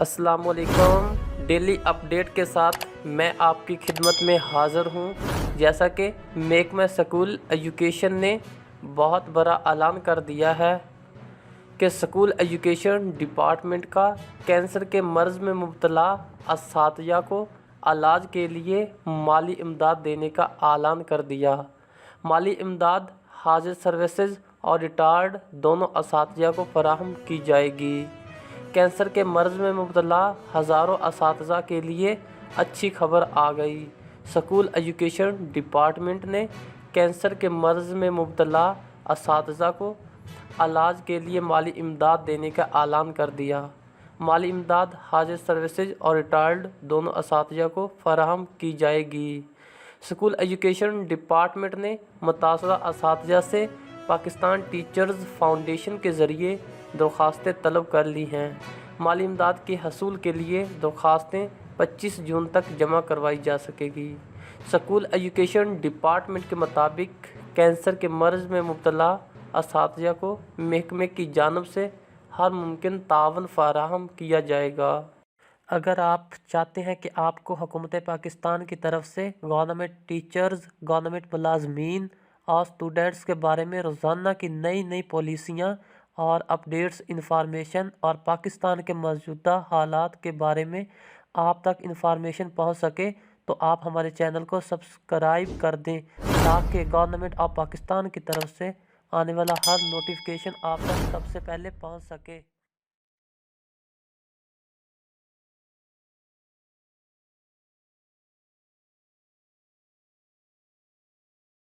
السلام علیکم۔ Daily update کے ساتھ میں آپ کی خدمت میں حاضر ہوں۔ جیسا کہ محکمہ اسکول ایجوکیشن نے بہت بڑا اعلان کر دیا ہے کہ اسکول ایجوکیشن ڈپارٹمنٹ کا کینسر کے مرض میں مبتلا اساتذہ کو علاج کے لیے مالی امداد دینے کا اعلان کر دیا۔ مالی امداد حاضر سروسز اور ریٹائرڈ دونوں اساتذہ کو فراہم کی جائے گی۔ کینسر کے مرض میں مبتلا ہزاروں اساتذہ کے لیے اچھی خبر آ گئی۔ اسکول ایجوکیشن ڈپارٹمنٹ نے کینسر کے مرض میں مبتلا اساتذہ کو علاج کے لیے مالی امداد دینے کا اعلان کر دیا۔ مالی امداد حاضر سروسز اور ریٹائرڈ دونوں اساتذہ کو فراہم کی جائے گی۔ اسکول ایجوکیشن ڈپارٹمنٹ نے متاثرہ اساتذہ سے پاکستان ٹیچرز فاؤنڈیشن کے ذریعے درخواستیں طلب کر لی ہیں۔ مالی امداد کے حصول کے لیے درخواستیں 25 جون تک جمع کروائی جا سکے گی۔ اسکول ایجوکیشن ڈپارٹمنٹ کے مطابق کینسر کے مرض میں مبتلا اساتذہ کو محکمے کی جانب سے ہر ممکن تعاون فراہم کیا جائے گا۔ اگر آپ چاہتے ہیں کہ آپ کو حکومت پاکستان کی طرف سے گورنمنٹ ٹیچرز، گورنمنٹ ملازمین اور اسٹوڈنٹس کے بارے میں روزانہ کی نئی پالیسیاں اور اپڈیٹس انفارمیشن اور پاکستان کے موجودہ حالات کے بارے میں آپ تک انفارمیشن پہنچ سکے تو آپ ہمارے چینل کو سبسکرائب کر دیں تاکہ گورنمنٹ آف پاکستان کی طرف سے آنے والا ہر نوٹیفیکیشن آپ تک سب سے پہلے پہنچ سکے۔